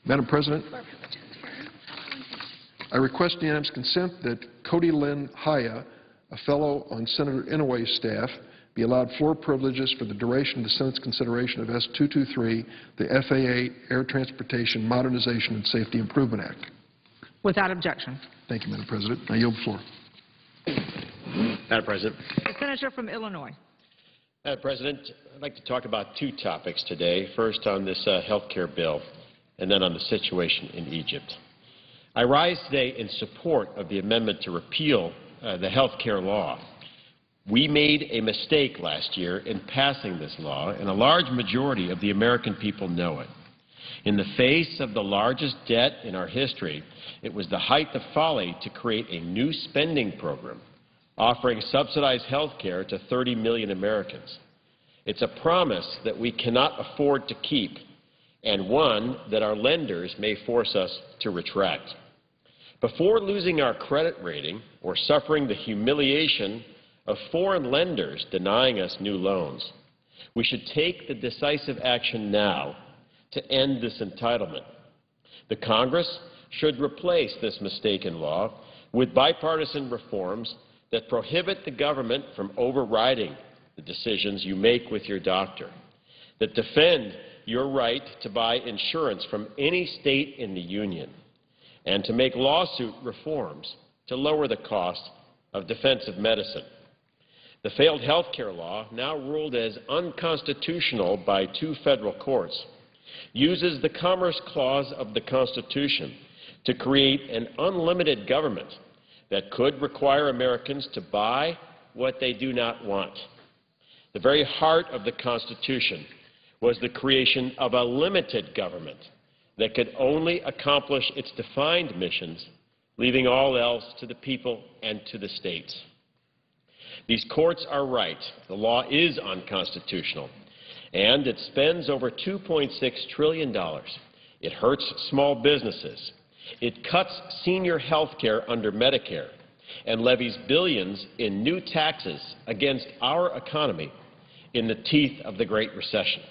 Madam President, I request unanimous consent that Cody Lynn Haya, a fellow on Senator Inouye's staff, be allowed floor privileges for the duration of the Senate's consideration of S-223, the FAA Air Transportation Modernization and Safety Improvement Act. Without objection. Thank you, Madam President. I yield the floor. Madam President. The Senator from Illinois. Madam President, I'd like to talk about two topics today. First on this health care bill, and then on the situation in Egypt. I rise today in support of the amendment to repeal the health care law. We made a mistake last year in passing this law, and a large majority of the American people know it. In the face of the largest debt in our history, it was the height of folly to create a new spending program offering subsidized health care to 30 million Americans. It's a promise that we cannot afford to keep, and one that our lenders may force us to retract. Before losing our credit rating or suffering the humiliation of foreign lenders denying us new loans, we should take the decisive action now to end this entitlement. The Congress should replace this mistaken law with bipartisan reforms that prohibit the government from overriding the decisions you make with your doctor, that defend your right to buy insurance from any state in the Union, and to make lawsuit reforms to lower the cost of defensive medicine. The failed health care law, now ruled as unconstitutional by two federal courts, uses the Commerce Clause of the Constitution to create an unlimited government that could require Americans to buy what they do not want. The very heart of the Constitution was the creation of a limited government that could only accomplish its defined missions, leaving all else to the people and to the states. These courts are right. The law is unconstitutional, and it spends over $2.6 trillion. It hurts small businesses. It cuts senior health care under Medicare and levies billions in new taxes against our economy in the teeth of the Great Recession.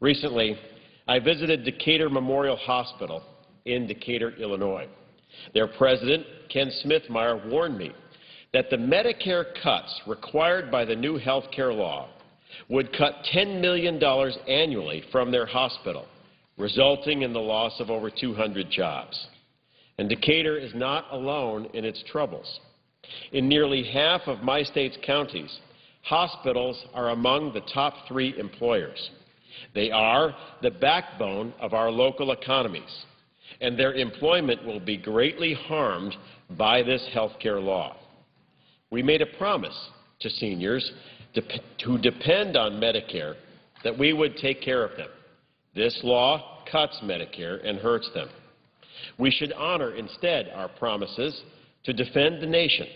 Recently, I visited Decatur Memorial Hospital in Decatur, Illinois. Their president, Ken Smithmeyer, warned me that the Medicare cuts required by the new health care law would cut $10 million annually from their hospital, resulting in the loss of over 200 jobs. And Decatur is not alone in its troubles. In nearly half of my state's counties, hospitals are among the top 3 employers. They are the backbone of our local economies, and their employment will be greatly harmed by this health care law. We made a promise to seniors who depend on Medicare that we would take care of them. This law cuts Medicare and hurts them. We should honor instead our promises to defend the nation,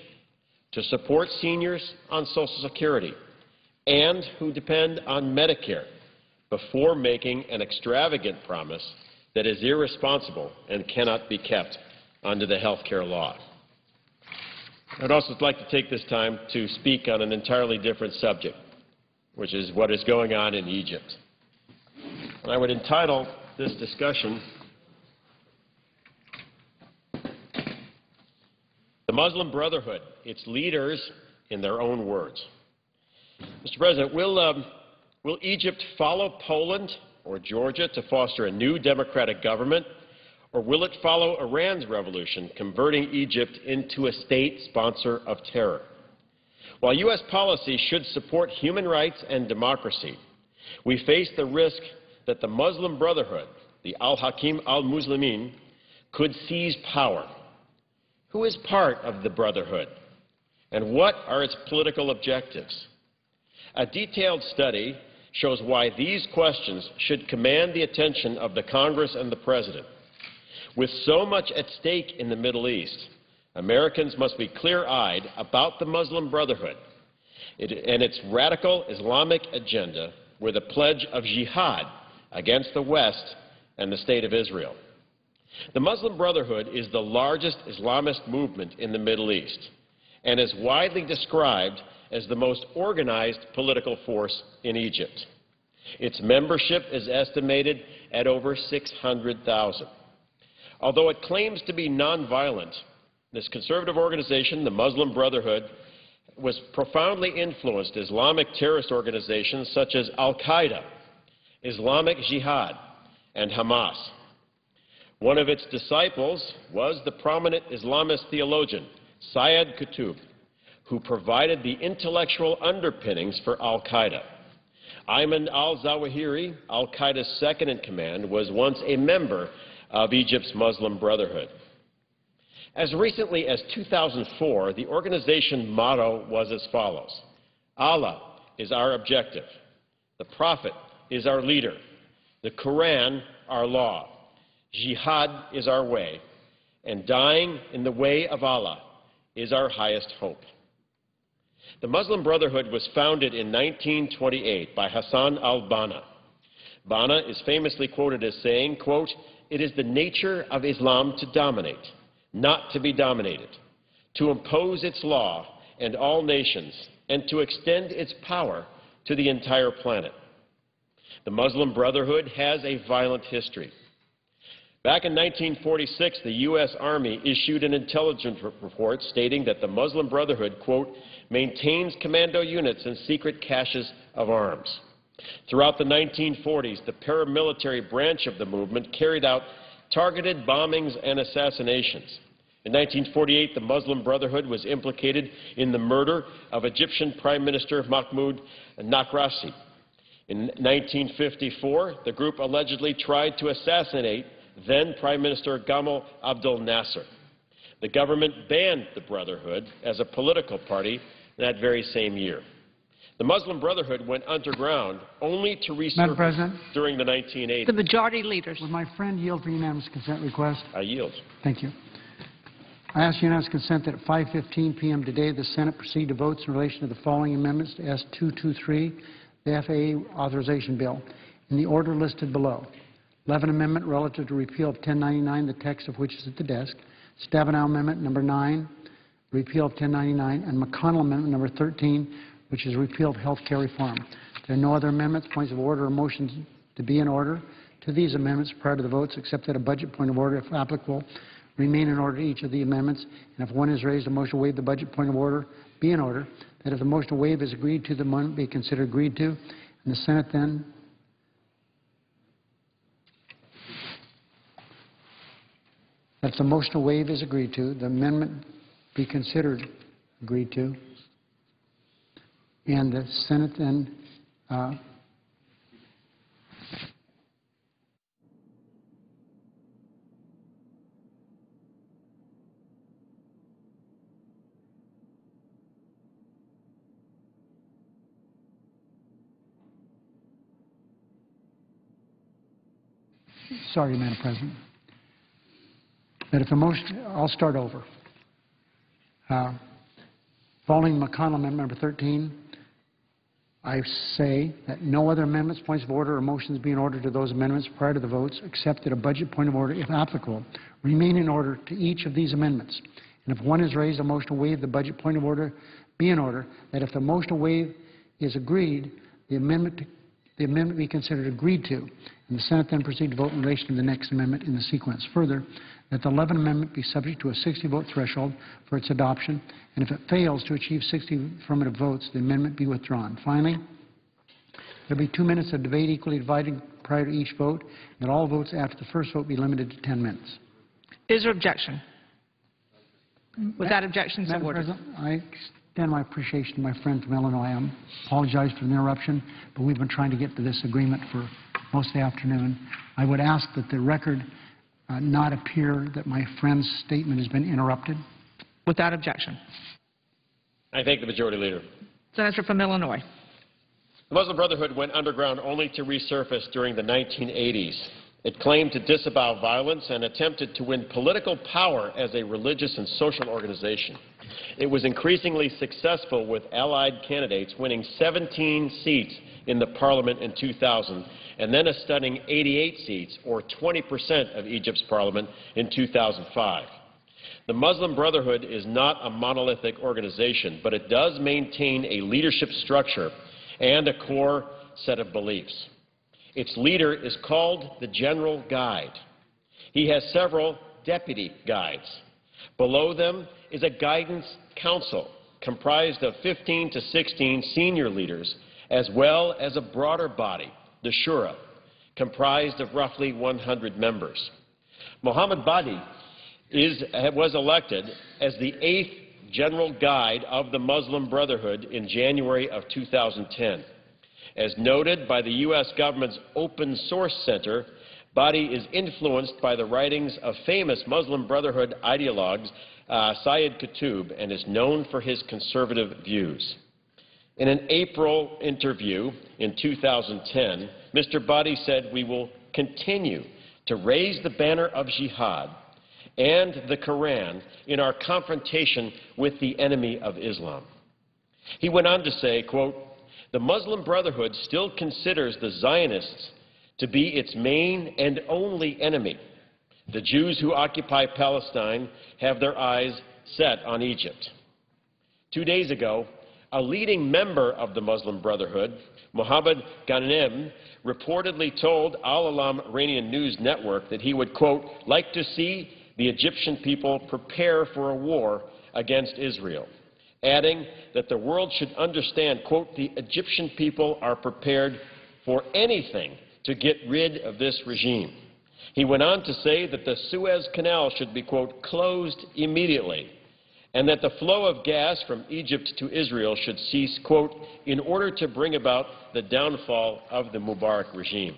to support seniors on Social Security, and who depend on Medicare before making an extravagant promise that is irresponsible and cannot be kept under the health care law. I'd also like to take this time to speak on an entirely different subject, which is what is going on in Egypt. And I would entitle this discussion, "The Muslim Brotherhood, Its Leaders in Their Own Words." Mr. President, will Egypt follow Poland or Georgia to foster a new democratic government, or will it follow Iran's revolution, converting Egypt into a state sponsor of terror? While U.S. policy should support human rights and democracy, we face the risk that the Muslim Brotherhood, the Al-Hakim al-Muslimin, could seize power. Who is part of the Brotherhood, and what are its political objectives? A detailed study shows why these questions should command the attention of the Congress and the President. With so much at stake in the Middle East, Americans must be clear-eyed about the Muslim Brotherhood and its radical Islamic agenda with a pledge of jihad against the West and the State of Israel. The Muslim Brotherhood is the largest Islamist movement in the Middle East and is widely described as the most organized political force in Egypt. Its membership is estimated at over 600,000. Although it claims to be nonviolent, this conservative organization, the Muslim Brotherhood, was profoundly influenced Islamic terrorist organizations such as Al-Qaeda, Islamic Jihad, and Hamas. One of its disciples was the prominent Islamist theologian Sayyid Qutb, who provided the intellectual underpinnings for Al-Qaeda. Ayman al-Zawahiri, Al-Qaeda's second-in-command, was once a member of Egypt's Muslim Brotherhood. As recently as 2004, the organization motto was as follows: Allah is our objective, the Prophet is our leader, the Quran our law, Jihad is our way, and dying in the way of Allah is our highest hope. The Muslim Brotherhood was founded in 1928 by Hassan al-Banna. Banna is famously quoted as saying, quote, "It is the nature of Islam to dominate, not to be dominated, to impose its law and all nations, and to extend its power to the entire planet." The Muslim Brotherhood has a violent history. Back in 1946, the U.S. Army issued an intelligence report stating that the Muslim Brotherhood, quote, "maintains commando units and secret caches of arms." Throughout the 1940s, the paramilitary branch of the movement carried out targeted bombings and assassinations. In 1948, the Muslim Brotherhood was implicated in the murder of Egyptian Prime Minister Mahmoud Nakrasi. In 1954, the group allegedly tried to assassinate then Prime Minister Gamal Abdel Nasser. The government banned the Brotherhood as a political party that very same year. The Muslim Brotherhood went underground only to resurface during the 1980s. The majority leaders. Would my friend yield for unanimous consent request? I yield. Thank you. I ask unanimous consent that at 5:15 p.m. today, the Senate proceed to votes in relation to the following amendments to S-223, the FAA authorization bill, in the order listed below. 11 Amendment relative to repeal of 1099, the text of which is at the desk. Stabenow Amendment number 9, repeal of 1099, and McConnell Amendment number 13, which is repeal of health care reform. There are no other amendments, points of order, or motions to be in order to these amendments prior to the votes, except that a budget point of order, if applicable, remain in order to each of the amendments, and if one is raised, a motion to waive the budget point of order be in order, that if the motion to waive is agreed to, the amendment be considered agreed to, and the Senate then if the motion to waive is agreed to, the amendment be considered agreed to, and the Senate then sorry, Madam President. That if the motion, I'll start over. Following McConnell Amendment number 13, I say that no other amendments, points of order, or motions be in order to those amendments prior to the votes, except that a budget point of order, if applicable, remain in order to each of these amendments. And if one is raised, a motion to waive the budget point of order be in order, that if the motion to waive is agreed, the amendment be considered agreed to, and the Senate then proceed to vote in relation to the next amendment in the sequence. Further, that the 11th Amendment be subject to a 60-vote threshold for its adoption, and if it fails to achieve 60 affirmative votes, the amendment be withdrawn. Finally, there will be 2 minutes of debate equally divided prior to each vote, and that all votes after the first vote be limited to 10 minutes. Is there objection? Without objection, so Madam ordered. President, I extend my appreciation to my friend from Illinois. I apologize for the interruption, but we've been trying to get to this agreement for most of the afternoon. I would ask that the record not appear that my friend's statement has been interrupted. Without objection. I thank the Majority Leader. Senator from Illinois. The Muslim Brotherhood went underground only to resurface during the 1980s. It claimed to disavow violence and attempted to win political power as a religious and social organization. It was increasingly successful, with allied candidates winning 17 seats in the parliament in 2000, and then a stunning 88 seats, or 20% of Egypt's parliament, in 2005. The Muslim Brotherhood is not a monolithic organization, but it does maintain a leadership structure and a core set of beliefs. Its leader is called the General Guide. He has several deputy guides. Below them is a guidance council comprised of 15 to 16 senior leaders, as well as a broader body, the Shura, comprised of roughly 100 members. Mohammed Badi was elected as the 8th General Guide of the Muslim Brotherhood in January of 2010. As noted by the U.S. government's Open Source Center, Badi is influenced by the writings of famous Muslim Brotherhood ideologues Sayyid Qutb and is known for his conservative views. In an April interview in 2010, Mr. Badi said, "We will continue to raise the banner of jihad and the Quran in our confrontation with the enemy of Islam." He went on to say, quote, "The Muslim Brotherhood still considers the Zionists to be its main and only enemy. The Jews who occupy Palestine have their eyes set on Egypt." 2 days ago, a leading member of the Muslim Brotherhood, Mohammed Ghanem, reportedly told Al-Alam Iranian News Network that he would, quote, "like to see the Egyptian people prepare for a war against Israel," adding that the world should understand, quote, "the Egyptian people are prepared for anything to get rid of this regime." He went on to say that the Suez Canal should be, quote, "closed immediately," and that the flow of gas from Egypt to Israel should cease, quote, "in order to bring about the downfall of the Mubarak regime."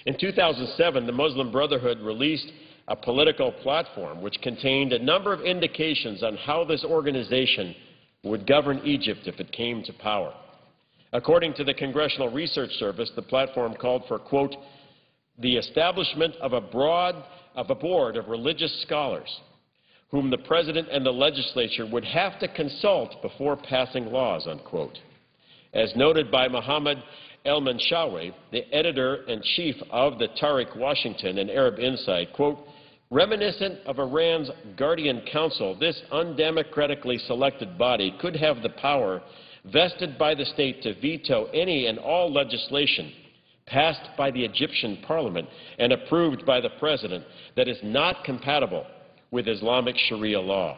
In 2007, the Muslim Brotherhood released a political platform which contained a number of indications on how this organization would govern Egypt if it came to power. According to the Congressional Research Service, the platform called for, quote, "the establishment of a board of religious scholars whom the President and the legislature would have to consult before passing laws," unquote. As noted by Mohammed El-Manshawi, the editor-in-chief of the Tariq Washington and Arab Insight, quote, "reminiscent of Iran's Guardian Council, this undemocratically selected body could have the power vested by the state to veto any and all legislation passed by the Egyptian parliament and approved by the president that is not compatible with Islamic Sharia law."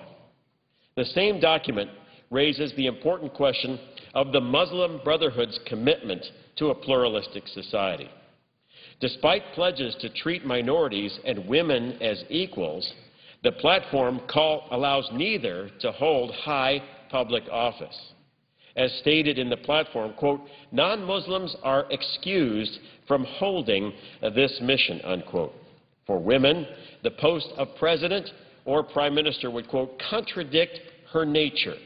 The same document raises the important question of the Muslim Brotherhood's commitment to a pluralistic society. Despite pledges to treat minorities and women as equals, the platform allows neither to hold high public office. As stated in the platform, quote, "non-Muslims are excused from holding this mission," unquote. For women, the post of president or prime minister would, quote, "contradict her nature,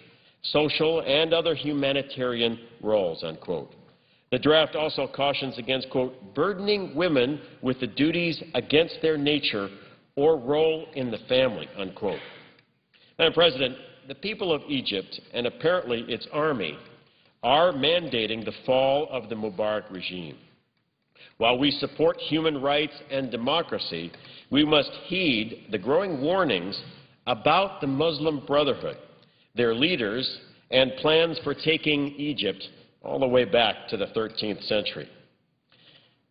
social and other humanitarian roles," unquote. The draft also cautions against, quote, "burdening women with the duties against their nature or role in the family," unquote. Madam President, the people of Egypt, and apparently its army, are mandating the fall of the Mubarak regime. While we support human rights and democracy, we must heed the growing warnings about the Muslim Brotherhood, their leaders, and plans for taking Egypt all the way back to the 13th century.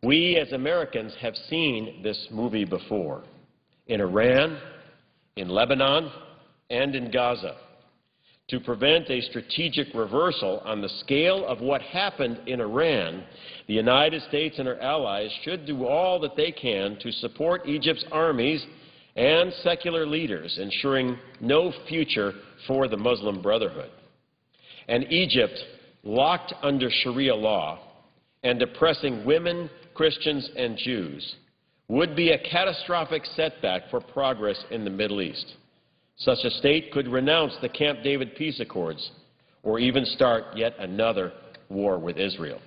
We as Americans have seen this movie before, in Iran, in Lebanon, and in Gaza. To prevent a strategic reversal on the scale of what happened in Iran, the United States and our allies should do all that they can to support Egypt's armies and secular leaders, ensuring no future for the Muslim Brotherhood. An Egypt locked under Sharia law and oppressing women, Christians, and Jews would be a catastrophic setback for progress in the Middle East. Such a state could renounce the Camp David peace accords or even start yet another war with Israel.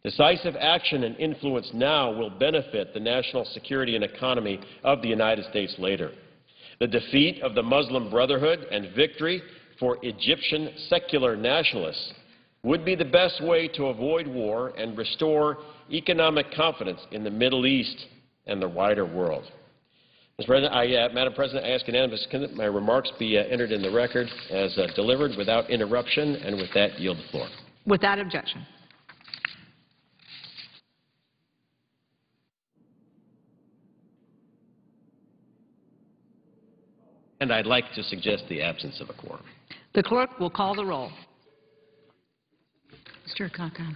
Decisive action and influence now will benefit the national security and economy of the United States later. The defeat of the Muslim Brotherhood and victory for Egyptian secular nationalists would be the best way to avoid war and restore economic confidence in the Middle East and the wider world. Mr. President, Madam President, I ask unanimous consent that my remarks be entered in the record as delivered without interruption, and with that, yield the floor. Without objection. and I'd like to suggest the absence of a quorum. The clerk will call the roll. Mr. Akaka.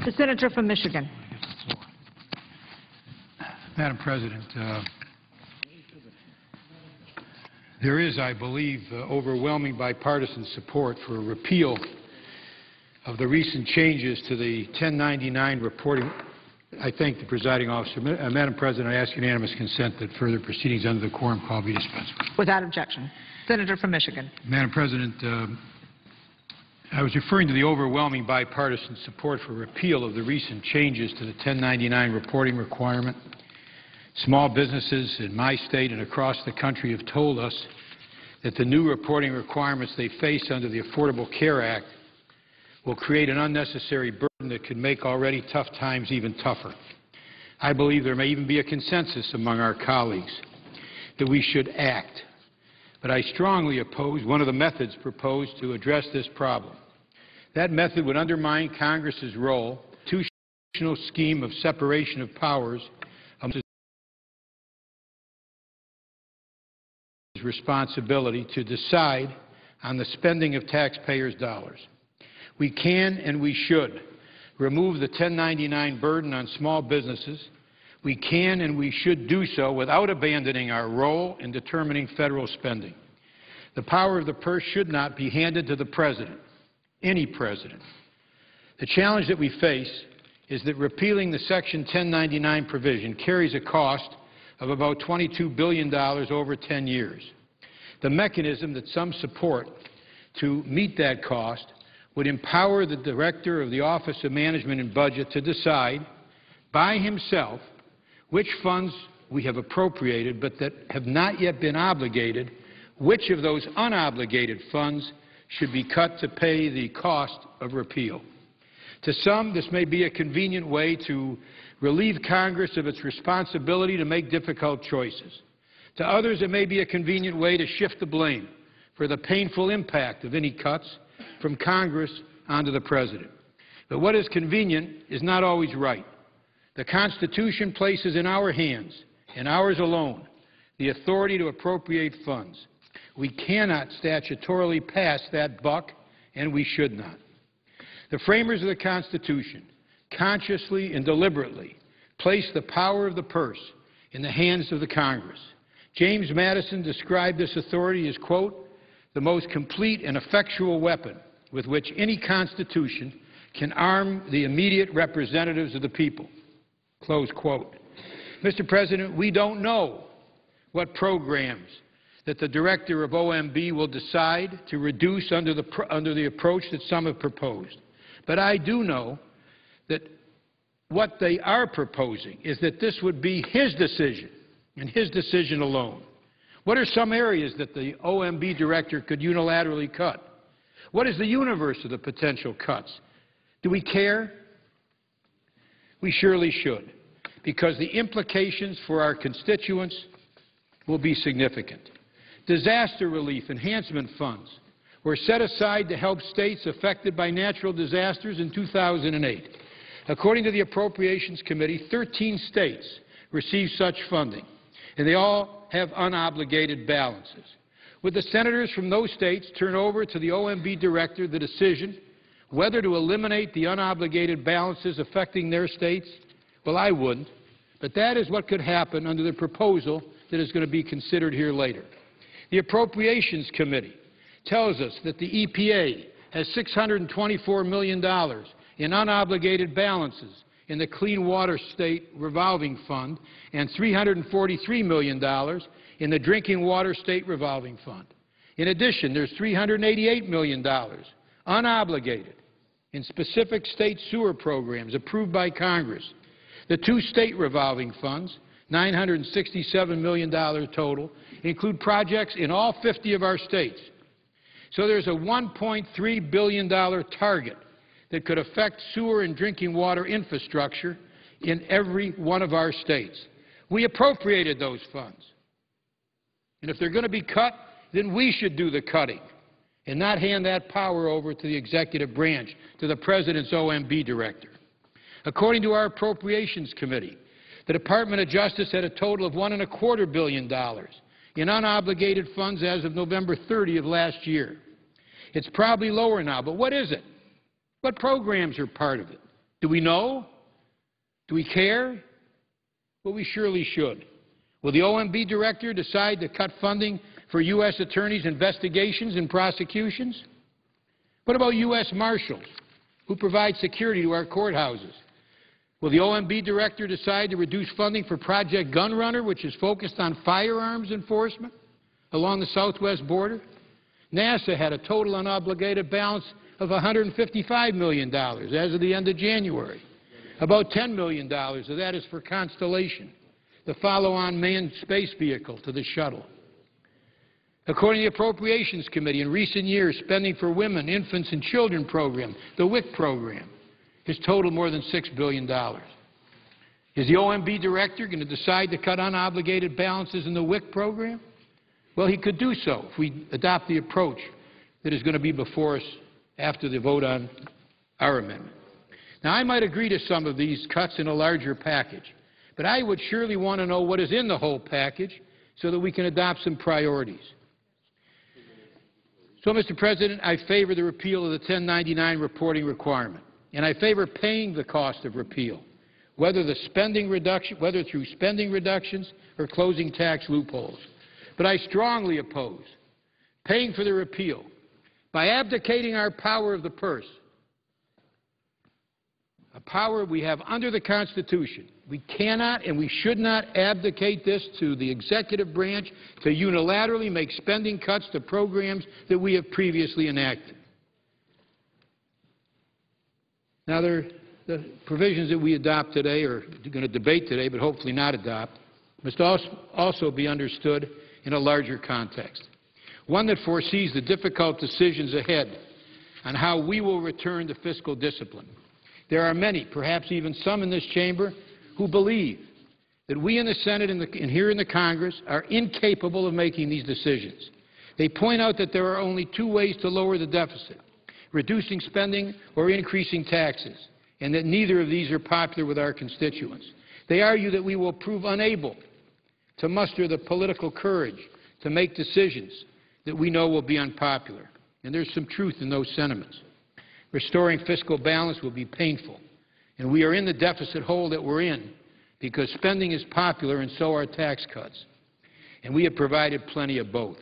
The senator from Michigan. Madam President, there is, I believe, overwhelming bipartisan support for a repeal of the recent changes to the 1099 reporting. I thank the presiding officer. Madam President, I ask unanimous consent that further proceedings under the quorum call be dispensed with. Without objection. Senator from Michigan. Madam President, I was referring to the overwhelming bipartisan support for repeal of the recent changes to the 1099 reporting requirement. Small businesses in my state and across the country have told us that the new reporting requirements they face under the Affordable Care Act will create an unnecessary burden that could make already tough times even tougher. I believe there may even be a consensus among our colleagues that we should act, but I strongly oppose one of the methods proposed to address this problem. That method would undermine Congress's role, constitutional scheme of separation of powers, responsibility to decide on the spending of taxpayers' dollars. We can and we should remove the 1099 burden on small businesses. We can and we should do so without abandoning our role in determining federal spending. The power of the purse should not be handed to the president, any president. The challenge that we face is that repealing the Section 1099 provision carries a cost of about $22 billion over 10 years. The mechanism that some support to meet that cost would empower the Director of the Office of Management and Budget to decide by himself which funds we have appropriated but that have not yet been obligated, which of those unobligated funds should be cut to pay the cost of repeal. To some, this may be a convenient way to relieve Congress of its responsibility to make difficult choices. To others, it may be a convenient way to shift the blame for the painful impact of any cuts from Congress onto the President. But what is convenient is not always right. The Constitution places in our hands, and ours alone, the authority to appropriate funds. We cannot statutorily pass that buck, and we should not. The framers of the Constitution consciously and deliberately placed the power of the purse in the hands of the Congress. James Madison described this authority as, quote, the most complete and effectual weapon with which any Constitution can arm the immediate representatives of the people, close quote. Mr. President, we don't know what programs that the Director of OMB will decide to reduce under the approach that some have proposed. But I do know that what they are proposing is that this would be his decision and his decision alone. What are some areas that the OMB Director could unilaterally cut? What is the universe of the potential cuts? Do we care? We surely should, because the implications for our constituents will be significant. Disaster relief enhancement funds were set aside to help states affected by natural disasters in 2008. According to the Appropriations Committee, 13 states received such funding, and they all have unobligated balances. Would the senators from those states turn over to the OMB Director the decision whether to eliminate the unobligated balances affecting their states? Well, I wouldn't, but that is what could happen under the proposal that is going to be considered here later. The Appropriations Committee tells us that the EPA has $624 million in unobligated balances in the Clean Water State Revolving Fund and $343 million in the Drinking Water State Revolving Fund. In addition, there's $388 million unobligated in specific state sewer programs approved by Congress. The two state revolving funds, $967 million total, include projects in all 50 of our states. So there's a $1.3 billion target that could affect sewer and drinking water infrastructure in every one of our states. We appropriated those funds. And if they're going to be cut, then we should do the cutting and not hand that power over to the executive branch, to the President's OMB Director. According to our Appropriations Committee, the Department of Justice had a total of $1.25 billion in unobligated funds as of November 30 of last year. It's probably lower now, but what is it? What programs are part of it? Do we know? Do we care? Well, we surely should. Will the OMB director decide to cut funding for U.S. attorneys' investigations and prosecutions? What about U.S. Marshals, who provide security to our courthouses? Will the OMB director decide to reduce funding for Project Gunrunner, which is focused on firearms enforcement along the southwest border? NASA had a total unobligated balance of $155 million as of the end of January. About $10 million of that is for Constellation, the follow-on manned space vehicle to the shuttle. According to the Appropriations Committee, in recent years, spending for Women, Infants, and Children program, the WIC program, has totaled more than $6 billion. Is the OMB director going to decide to cut unobligated balances in the WIC program? Well, he could do so if we adopt the approach that is going to be before us after the vote on our amendment. Now, I might agree to some of these cuts in a larger package, but I would surely want to know what is in the whole package so that we can adopt some priorities. So, Mr. President, I favor the repeal of the 1099 reporting requirement, and I favor paying the cost of repeal, whether through spending reductions or closing tax loopholes. But I strongly oppose paying for the repeal by abdicating our power of the purse, a power we have under the Constitution. We cannot and we should not abdicate this to the executive branch to unilaterally make spending cuts to programs that we have previously enacted. Now, the provisions that we adopt today, or going to debate today, but hopefully not adopt, must also be understood in a larger context, one that foresees the difficult decisions ahead on how we will return to fiscal discipline. There are many, perhaps even some in this chamber, who believe that we in the Senate and here in the Congress are incapable of making these decisions. They point out that there are only two ways to lower the deficit: reducing spending or increasing taxes, and that neither of these are popular with our constituents. They argue that we will prove unable to muster the political courage to make decisions that we know will be unpopular. And there's some truth in those sentiments. Restoring fiscal balance will be painful, and we are in the deficit hole that we're in because spending is popular and so are tax cuts. And we have provided plenty of both.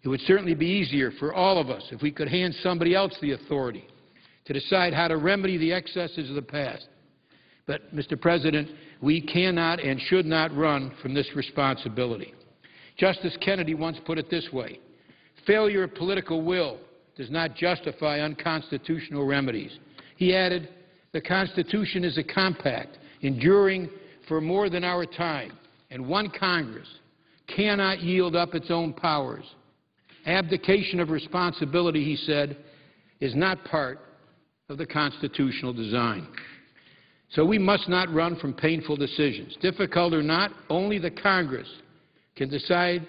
It would certainly be easier for all of us if we could hand somebody else the authority to decide how to remedy the excesses of the past. But, Mr. President, we cannot and should not run from this responsibility. Justice Kennedy once put it this way: failure of political will does not justify unconstitutional remedies. He added, the Constitution is a compact enduring for more than our time, and one Congress cannot yield up its own powers. Abdication of responsibility, he said, is not part of the constitutional design. So we must not run from painful decisions. Difficult or not, only the Congress can decide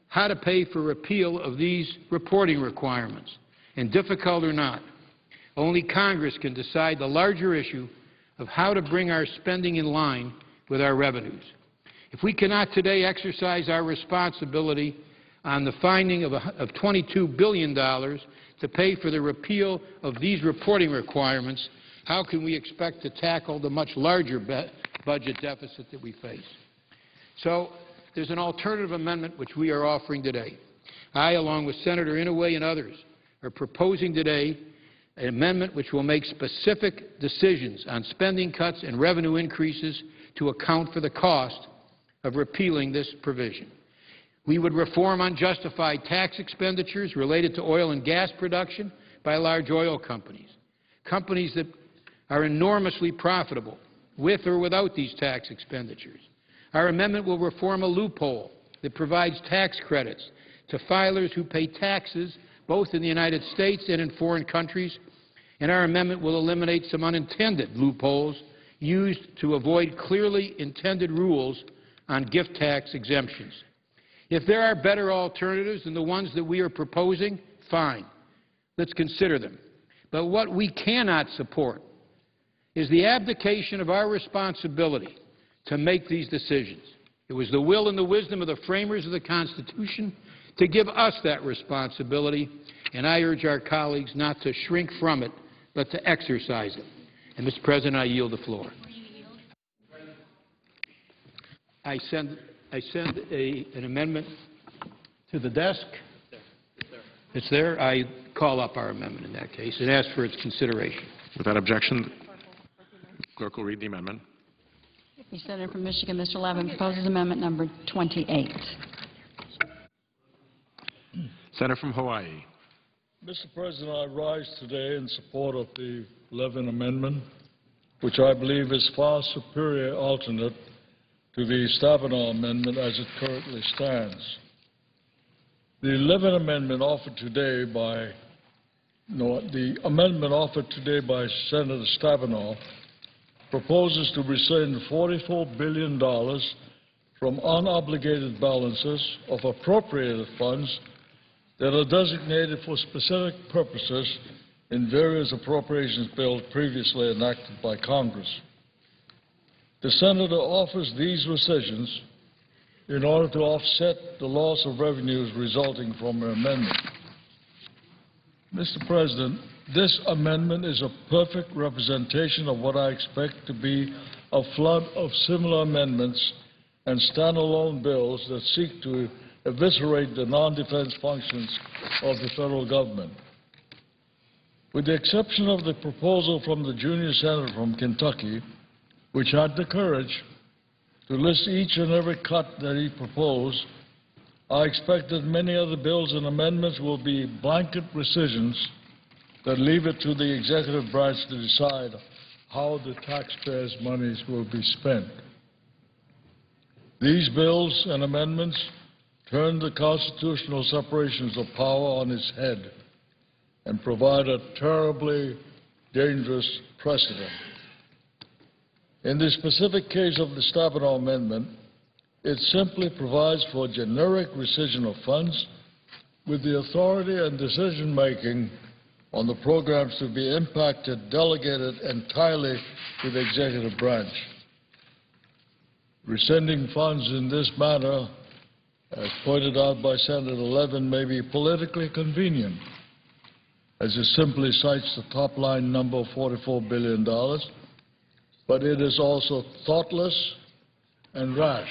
how to pay for repeal of these reporting requirements. And difficult or not, only Congress can decide the larger issue of how to bring our spending in line with our revenues. If we cannot today exercise our responsibility on the finding of $22 billion to pay for the repeal of these reporting requirements, how can we expect to tackle the much larger budget deficit that we face? So there's an alternative amendment which we are offering today. I, along with Senator Inouye and others, are proposing today an amendment which will make specific decisions on spending cuts and revenue increases to account for the cost of repealing this provision. We would reform unjustified tax expenditures related to oil and gas production by large oil companies, companies that are enormously profitable with or without these tax expenditures. Our amendment will reform a loophole that provides tax credits to filers who pay taxes both in the United States and in foreign countries, and our amendment will eliminate some unintended loopholes used to avoid clearly intended rules on gift tax exemptions. If there are better alternatives than the ones that we are proposing, fine. Let's consider them. But what we cannot support is the abdication of our responsibility to make these decisions. It was the will and the wisdom of the framers of the Constitution to give us that responsibility, and I urge our colleagues not to shrink from it, but to exercise it. And, Mr. President, I yield the floor. I send an amendment to the desk. It's there. I call up our amendment in that case and ask for its consideration. Without objection, clerk will read the amendment. The Senator from Michigan, Mr. Levin, proposes amendment number 28. Senator from Hawaii. Mr. President, I rise today in support of the Levin amendment, which I believe is far superior alternate to the Stabenow amendment as it currently stands. The Levin amendment offered today by Senator Stabenow proposes to rescind $44 billion from unobligated balances of appropriated funds that are designated for specific purposes in various appropriations bills previously enacted by Congress. The Senator offers these rescissions in order to offset the loss of revenues resulting from her amendment. Mr. President, this amendment is a perfect representation of what I expect to be a flood of similar amendments and standalone bills that seek to eviscerate the non-defense functions of the federal government. With the exception of the proposal from the junior senator from Kentucky, which had the courage to list each and every cut that he proposed, I expect that many other bills and amendments will be blanket rescissions that leave it to the executive branch to decide how the taxpayers' monies will be spent. These bills and amendments turn the constitutional separations of power on its head and provide a terribly dangerous precedent. In the specific case of the Stabenow amendment, it simply provides for generic rescission of funds with the authority and decision-making on the programs to be impacted delegated entirely to the executive branch. Rescinding funds in this manner, as pointed out by Senator Levin, may be politically convenient, as it simply cites the top-line number of $44 billion, but it is also thoughtless and rash.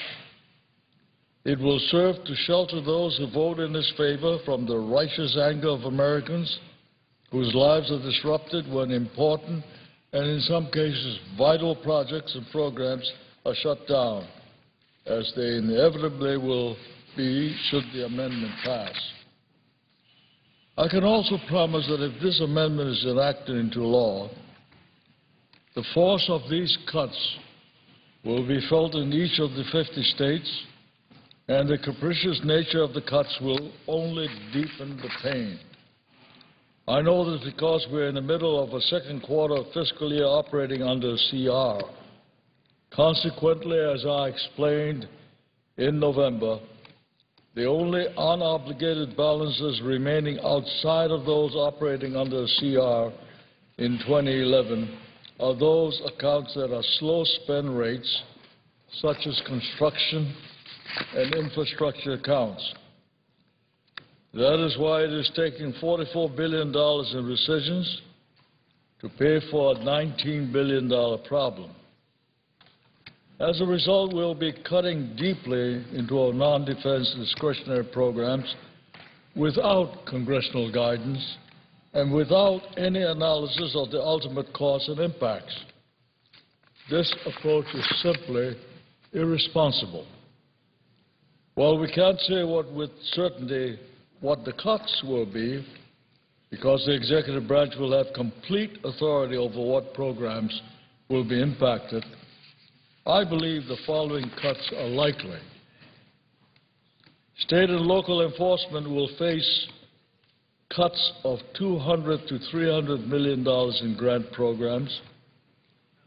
It will serve to shelter those who vote in its favor from the righteous anger of Americans whose lives are disrupted when important and, in some cases, vital projects and programs are shut down, as they inevitably will be should the amendment pass. I can also promise that if this amendment is enacted into law, the force of these cuts will be felt in each of the 50 states, and the capricious nature of the cuts will only deepen the pain. I know this because we're in the middle of a second quarter fiscal year operating under CR. Consequently, as I explained in November, the only unobligated balances remaining outside of those operating under CR in 2011 are those accounts that are slow spend rates, such as construction and infrastructure accounts. That is why it is taking $44 billion in rescissions to pay for a $19 billion problem. As a result, we'll be cutting deeply into our non-defense discretionary programs without congressional guidance and without any analysis of the ultimate costs and impacts. This approach is simply irresponsible. While we can't say with certainty what the cuts will be, because the executive branch will have complete authority over what programs will be impacted, I believe the following cuts are likely. State and local enforcement will face cuts of $200 to $300 million in grant programs,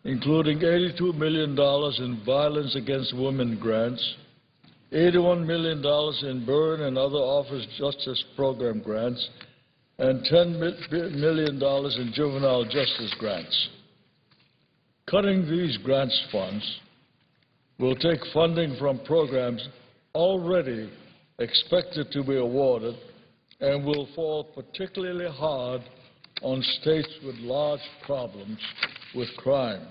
including $82 million in violence against women grants, $81 million in burn and other office justice program grants, and $10 million in juvenile justice grants. Cutting these grants funds will take funding from programs already expected to be awarded and will fall particularly hard on states with large problems with crime.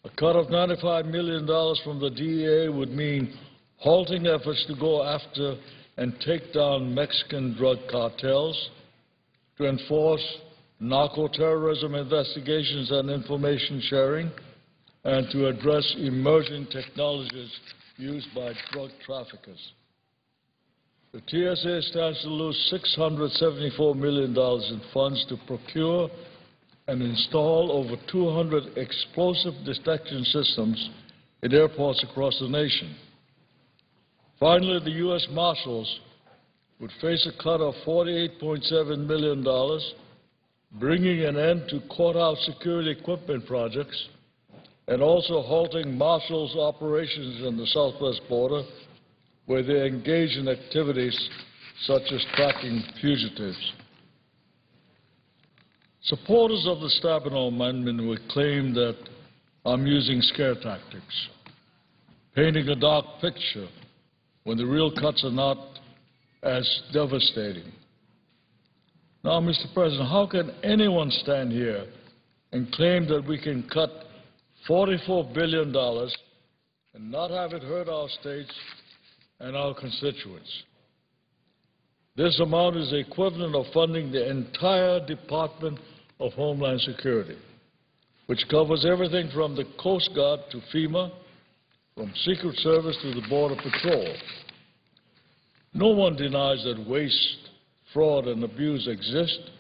A cut of $95 million from the DEA would mean halting efforts to go after and take down Mexican drug cartels, to enforce narco-terrorism investigations and information sharing, and to address emerging technologies used by drug traffickers. The TSA stands to lose $674 million in funds to procure and install over 200 explosive detection systems in airports across the nation. Finally, the U.S. Marshals would face a cut of $48.7 million, bringing an end to courthouse security equipment projects and also halting Marshals' operations in the southwest border, where they engage in activities such as tracking fugitives. Supporters of the Stabenow Amendment would claim that I'm using scare tactics, painting a dark picture when the real cuts are not as devastating. Now, Mr. President, how can anyone stand here and claim that we can cut $44 billion and not have it hurt our states and our constituents? This amount is the equivalent of funding the entire Department of Homeland Security, which covers everything from the Coast Guard to FEMA, from Secret Service to the Border Patrol. No one denies that waste, fraud, and abuse exist,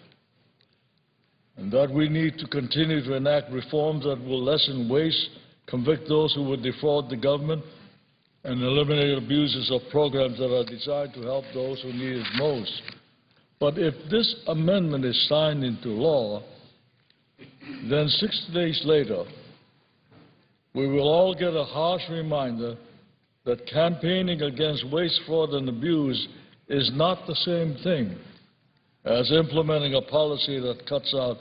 and that we need to continue to enact reforms that will lessen waste, convict those who would defraud the government, and eliminate abuses of programs that are designed to help those who need it most. But if this amendment is signed into law, then 6 days later, we will all get a harsh reminder that campaigning against waste, fraud, and abuse is not the same thing as implementing a policy that cuts out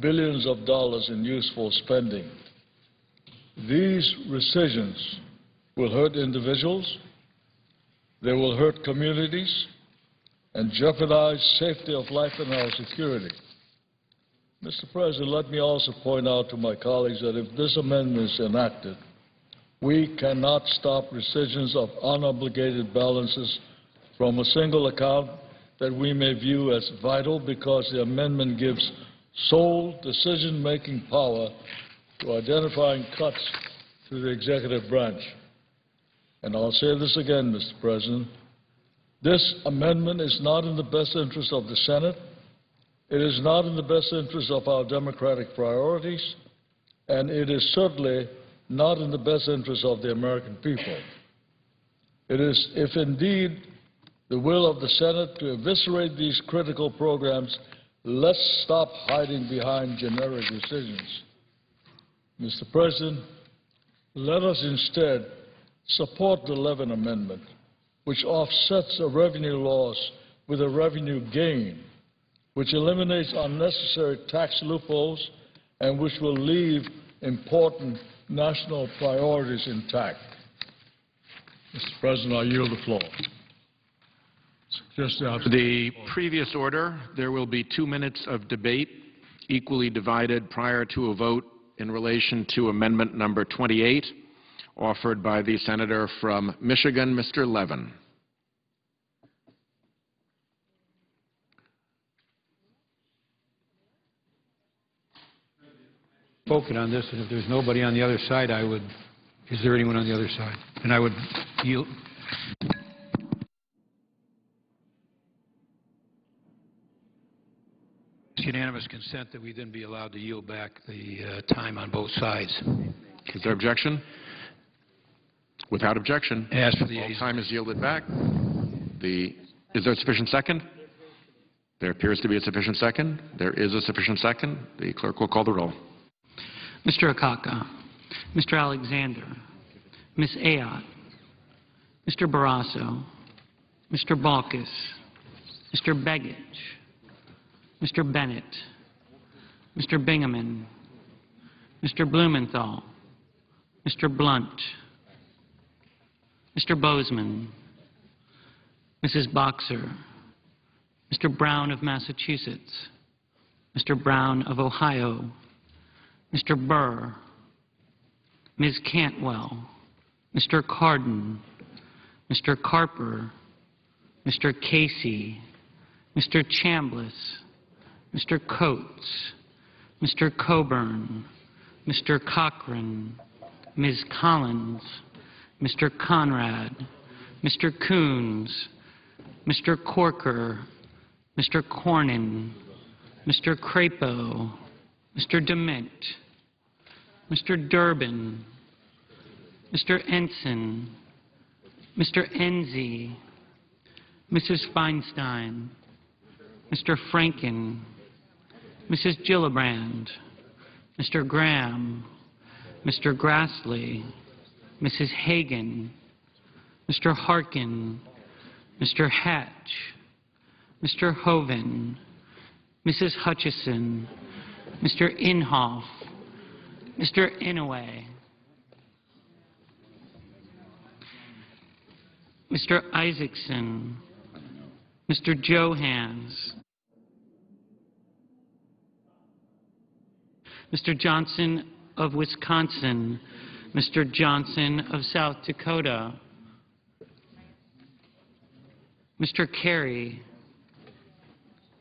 billions of dollars in useful spending. These rescissions will hurt individuals, they will hurt communities, and jeopardize safety of life and our security. Mr. President, let me also point out to my colleagues that if this amendment is enacted, we cannot stop rescissions of unobligated balances from a single account that we may view as vital, because the amendment gives sole decision-making power to identifying cuts to the executive branch. And I'll say this again, Mr. President, this amendment is not in the best interest of the Senate, it is not in the best interest of our democratic priorities, and it is certainly not in the best interest of the American people. It is, if indeed the will of the Senate to eviscerate these critical programs, let's stop hiding behind generic decisions. Mr. President, let us instead support the Levin Amendment, which offsets a revenue loss with a revenue gain, which eliminates unnecessary tax loopholes, and which will leave important national priorities intact. Mr. President, I yield the floor. The previous order, there will be 2 minutes of debate, equally divided prior to a vote in relation to Amendment number 28, offered by the Senator from Michigan, Mr. Levin. Spoken on this, and if there's nobody on the other side, I would, is there anyone on the other side? And I would yield. It's unanimous consent that we then be allowed to yield back the time on both sides. Is there objection? Without objection, As for the all ayes. time is yielded back. Is there a sufficient second? There appears to be a sufficient second. There is a sufficient second. The clerk will call the roll. Mr. Akaka, Mr. Alexander, Ms. Ayotte, Mr. Barrasso, Mr. Balkis, Mr. Begich, Mr. Bennett, Mr. Bingaman, Mr. Blumenthal, Mr. Blunt, Mr. Bozeman, Mrs. Boxer, Mr. Brown of Massachusetts, Mr. Brown of Ohio, Mr. Burr, Ms. Cantwell, Mr. Cardin, Mr. Carper, Mr. Casey, Mr. Chambliss, Mr. Coates, Mr. Coburn, Mr. Cochran, Ms. Collins, Mr. Conrad, Mr. Coons, Mr. Corker, Mr. Cornyn, Mr. Crapo, Mr. DeMint, Mr. Durbin, Mr. Ensign, Mr. Enzi, Mrs. Feinstein, Mr. Franken, Mrs. Gillibrand, Mr. Graham, Mr. Grassley, Mrs. Hagan, Mr. Harkin, Mr. Hatch, Mr. Hoven, Mrs. Hutchison, Mr. Inhofe, Mr. Inouye, Mr. Isaacson, Mr. Johans, Mr. Johnson of Wisconsin, Mr. Johnson of South Dakota, Mr. Kerry,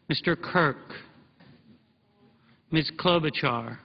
Mr. Kirk, Ms. Klobuchar,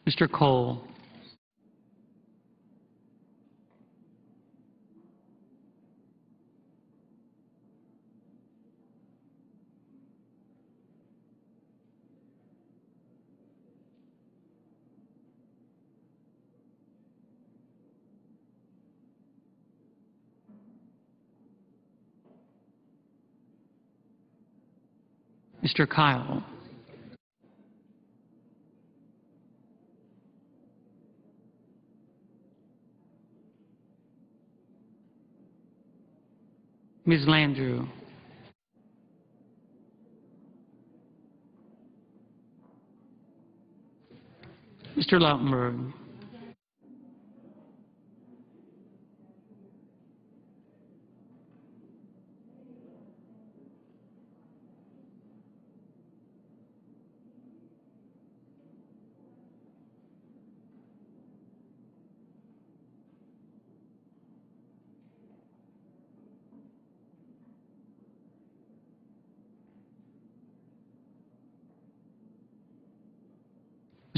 Mr. Cole, Mr. Kyle, Ms. Landrieu, Mr. Lautenberg,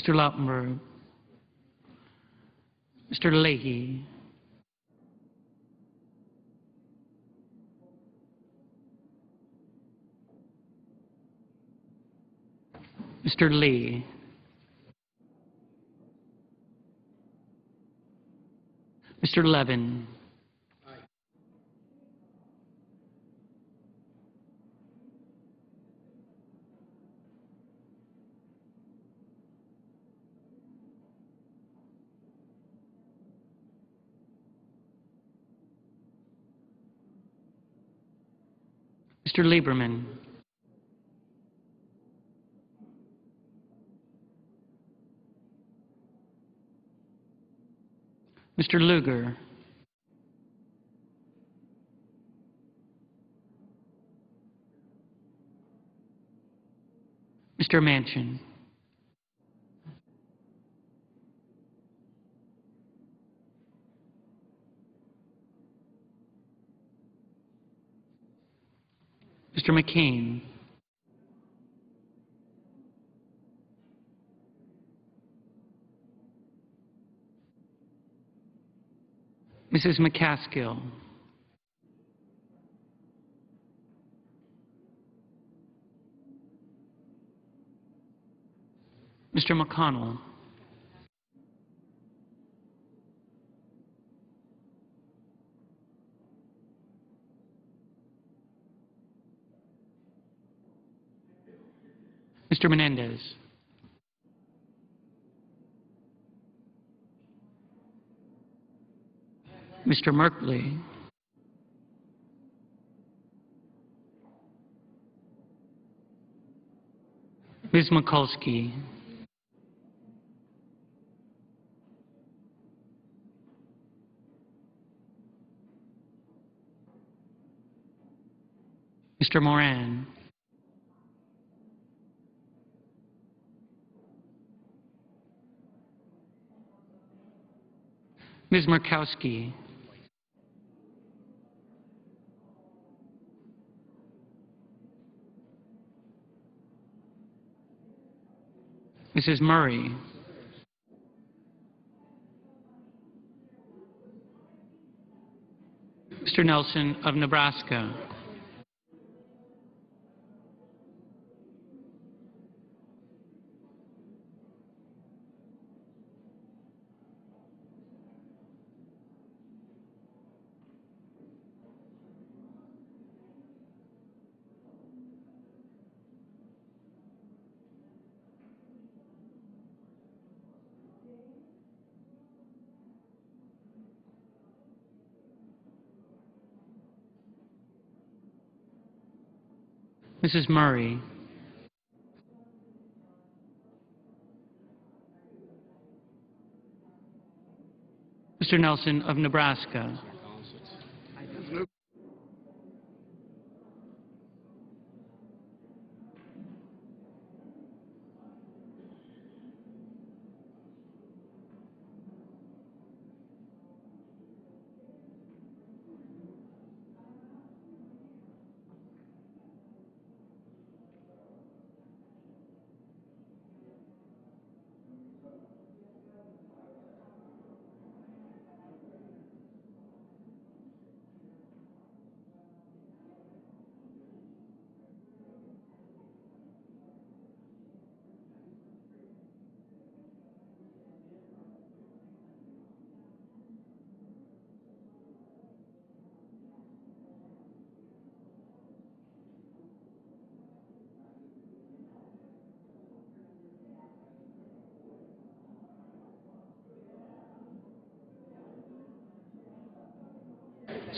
Mr. Lautenberg, Mr. Leahy, Mr. Lee, Mr. Levin, Mr. Lieberman, Mr. Lugar, Mr. Manchin, Mr. McCain, Mrs. McCaskill, Mr. McConnell, Mr. Menendez. Mr. Merkley. Ms. Mikulski. Mr. Moran. Ms. Murkowski. Mrs. Murray. Mr. Nelson of Nebraska. Mrs. Murray. Mr. Nelson of Nebraska.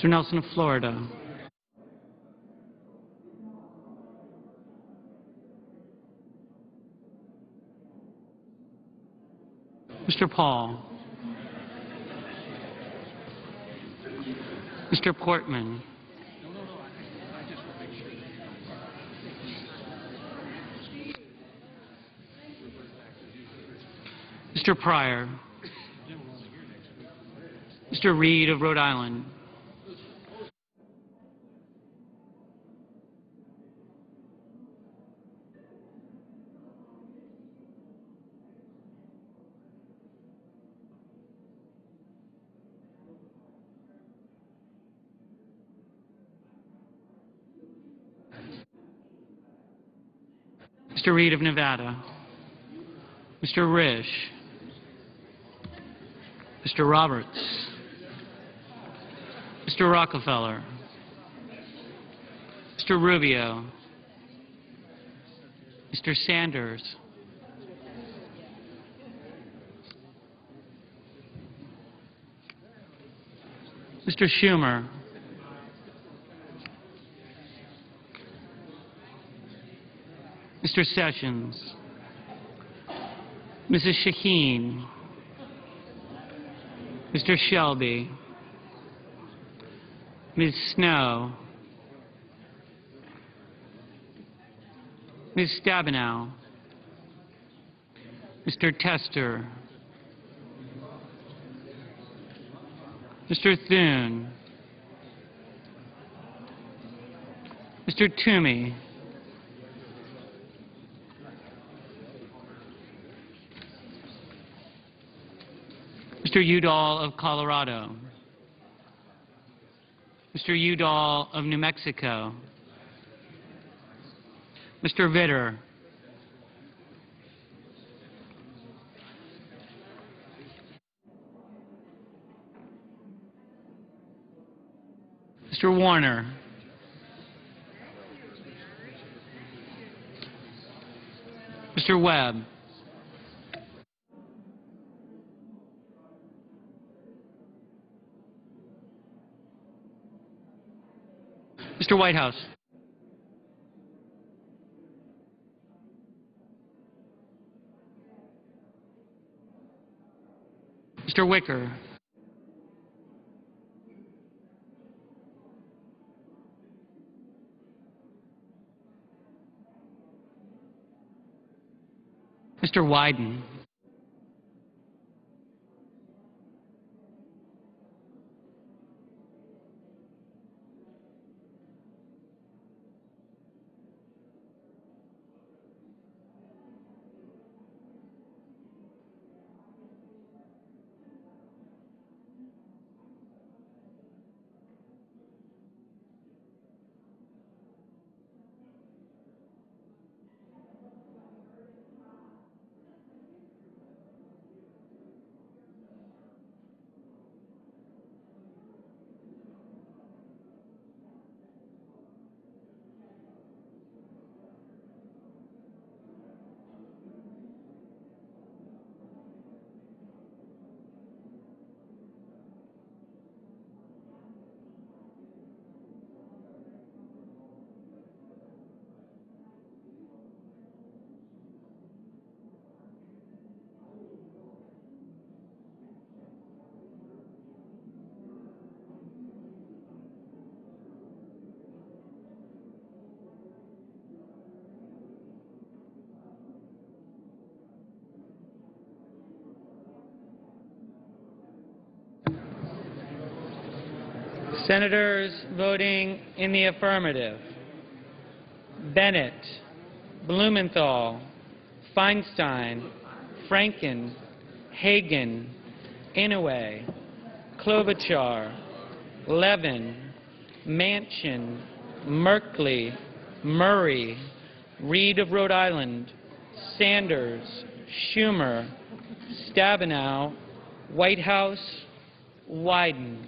Mr. Nelson of Florida. Mr. Paul. Mr. Portman. Mr. Pryor. Mr. Reed of Rhode Island. Mr. Reed of Nevada. Mr. Risch. Mr. Roberts. Mr. Rockefeller. Mr. Rubio. Mr. Sanders. Mr. Schumer. Mr. Sessions. Mrs. Shaheen. Mr. Shelby. Ms. Snow. Ms. Stabenow. Mr. Tester. Mr. Thune. Mr. Toomey. Mr. Udall of Colorado. Mr. Udall of New Mexico. Mr. Vitter. Mr. Warner. Mr. Webb. Mr. Whitehouse. Mr. Wicker. Mr. Wyden. Senators voting in the affirmative: Bennett, Blumenthal, Feinstein, Franken, Hagan, Inouye, Klobuchar, Levin, Manchin, Merkley, Murray, Reed of Rhode Island, Sanders, Schumer, Stabenow, Whitehouse, Wyden.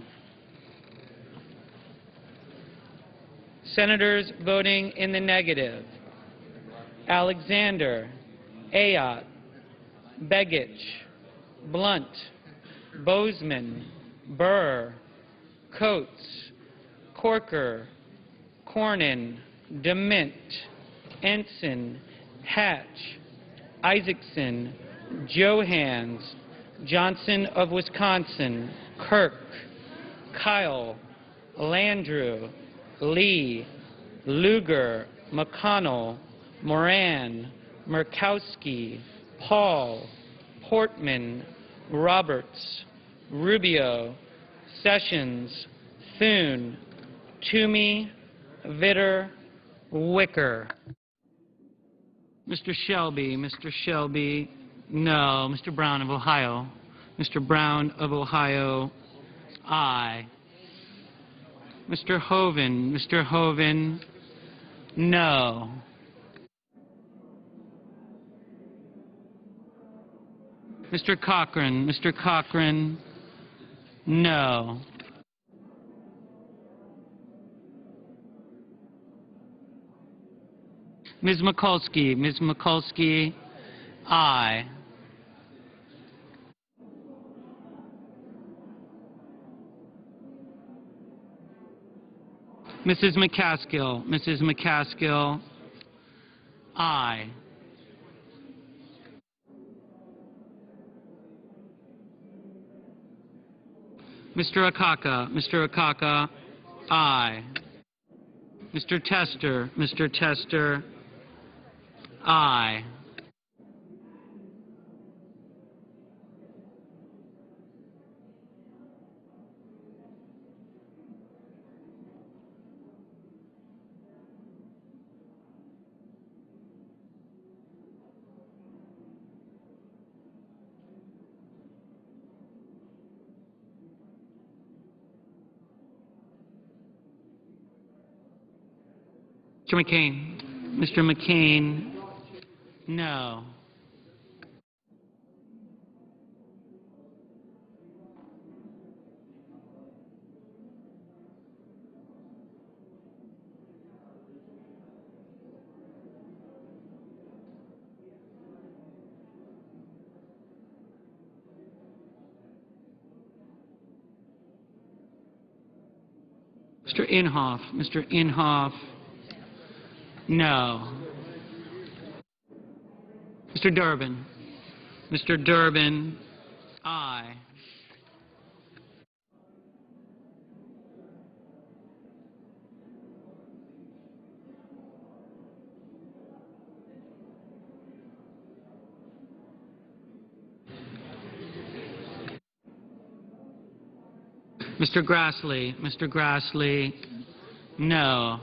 Senators voting in the negative: Alexander, Ayotte, Begich, Blunt, Bozeman, Burr, Coates, Corker, Cornyn, DeMint, Ensign, Hatch, Isaacson, Johans, Johnson of Wisconsin, Kirk, Kyle, Landrieu, Lee, Lugar, McConnell, Moran, Murkowski, Paul, Portman, Roberts, Rubio, Sessions, Thune, Toomey, Vitter, Wicker. Mr. Shelby, no. Mr. Brown of Ohio. Mr. Brown of Ohio, aye. Mr. Hoven, no. Mr. Cochran, no. Ms. Mikulski, aye. Mrs. McCaskill, aye. Mr. Akaka, aye. Mr. Tester, aye. Mr. McCain, no. Mr. Inhofe. Mr. Inhofe, no. Mr. Durbin. Mr. Durbin, aye. Mr. Grassley. Mr. Grassley, no.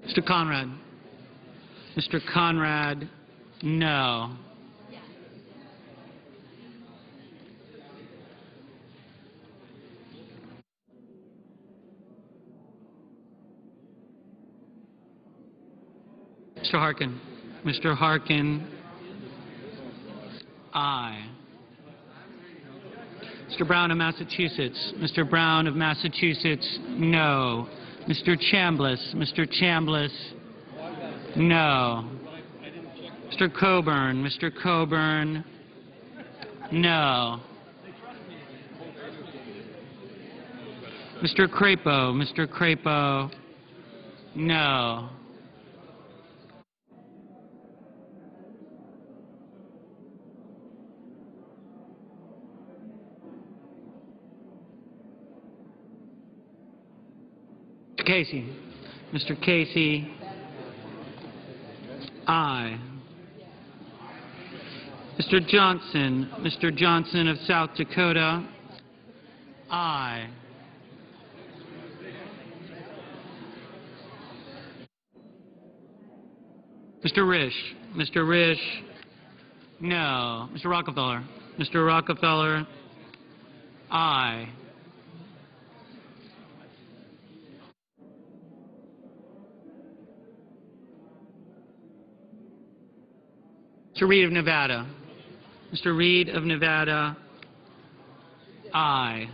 Mr. Conrad. Mr. Conrad, no. Mr. Harkin. Mr. Harkin, aye. Mr. Brown of Massachusetts. Mr. Brown of Massachusetts, no. Mr. Chambliss. Mr. Chambliss, no. Mr. Coburn. Mr. Coburn, no. Mr. Crapo. Mr. Crapo, no. Mr. Casey. Mr. Casey, aye. Mr. Johnson. Mr. Johnson of South Dakota, aye. Mr. Risch. Mr. Risch, no. Mr. Rockefeller. Mr. Rockefeller, aye. Mr. Reed of Nevada. Mr. Reed of Nevada, aye.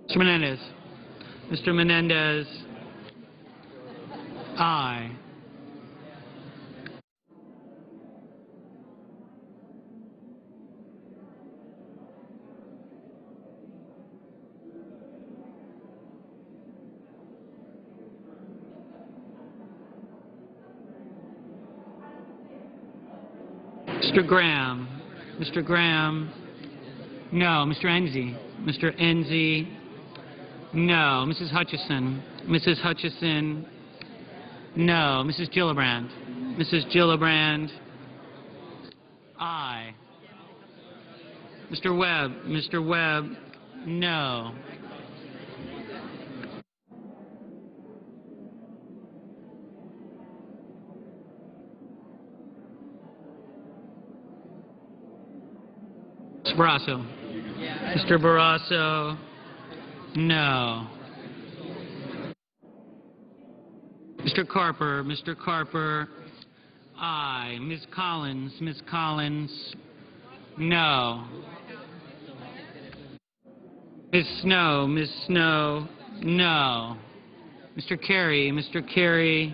Mr. Menendez. Mr. Menendez, aye. Mr. Graham. Mr. Graham, no. Mr. Enzi. Mr. Enzi, no. Mrs. Hutchison. Mrs. Hutchison, no. Mrs. Gillibrand. Mrs. Gillibrand, aye. Mr. Webb. Mr. Webb, no. Mr. Barrasso. Mr. Barrasso, no. Mr. Carper. Mr. Carper, aye. Ms. Collins. Ms. Collins, no. Ms. Snow. Ms. Snow, no. Mr. Kerry. Mr. Kerry,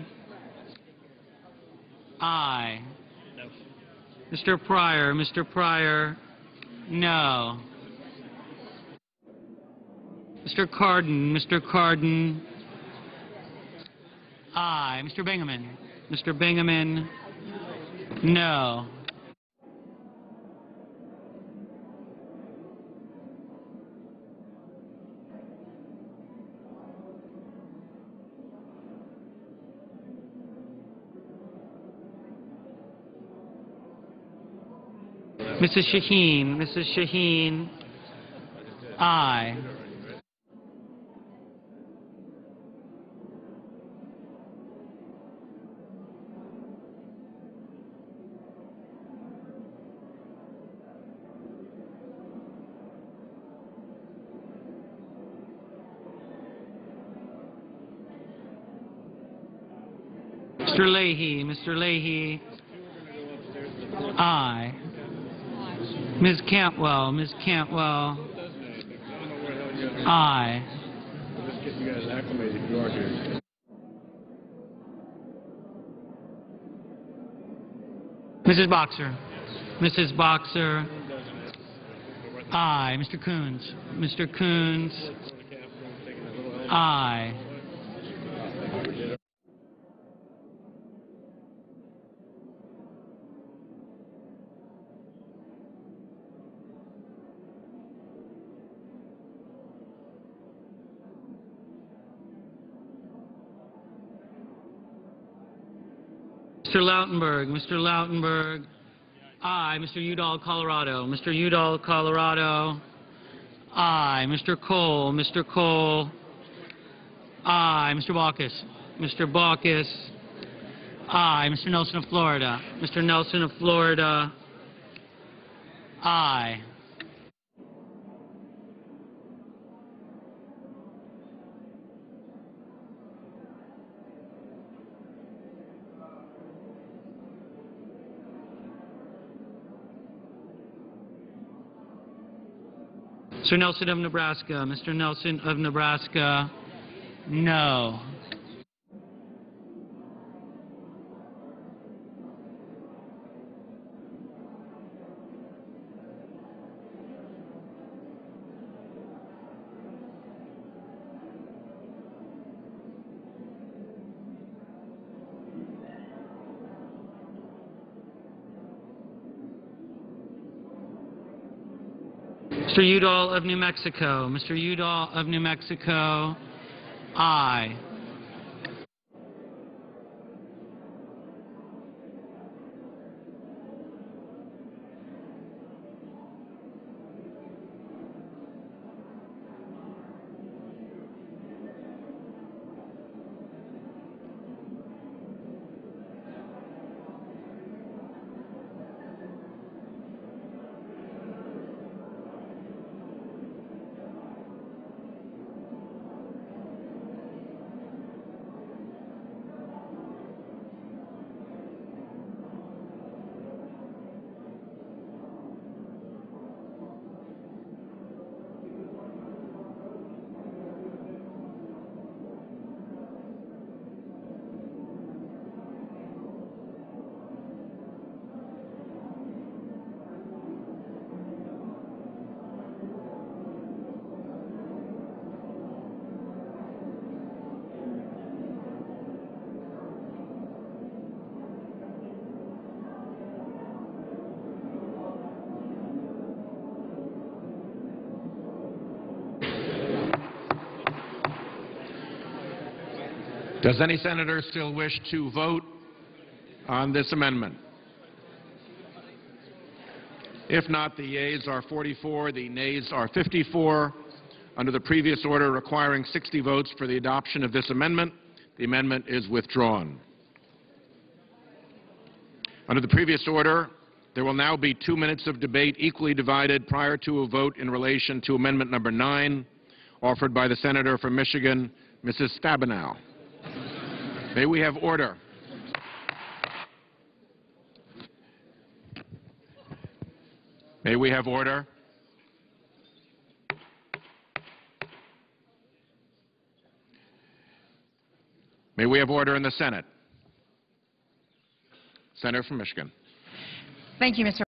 aye. Mr. Pryor. Mr. Pryor, no. Mr. Cardin. Mr. Cardin, aye. Mr. Bingaman. Mr. Bingaman, no. Mrs. Shaheen. Mrs. Shaheen, aye. Mr. Leahy. Mr. Leahy, aye. Ms. Cantwell. Ms. Cantwell. Aye. Mrs. Boxer. Mrs. Boxer. Aye. Mr. Coons. Mr. Coons. Aye. Mr. Lautenberg. Mr. Lautenberg. Aye. Mr. Udall, Colorado. Mr. Udall, Colorado. Aye. Mr. Cole. Mr. Cole. Aye. Mr. Baucus. Mr. Baucus. Aye. Mr. Nelson of Florida. Mr. Nelson of Florida. Aye. Mr. Nelson of Nebraska. Mr. Nelson of Nebraska. No. Mr. Udall of New Mexico. Mr. Udall of New Mexico. Aye. Does any senator still wish to vote on this amendment? If not, the yeas are 44, the nays are 54. Under the previous order requiring 60 votes for the adoption of this amendment, the amendment is withdrawn. Under the previous order, there will now be 2 minutes of debate equally divided prior to a vote in relation to Amendment Number 9, offered by the Senator from Michigan, Mrs. Stabenow. May we have order? May we have order? May we have order in the Senate? Senator from Michigan. Thank you, Mr.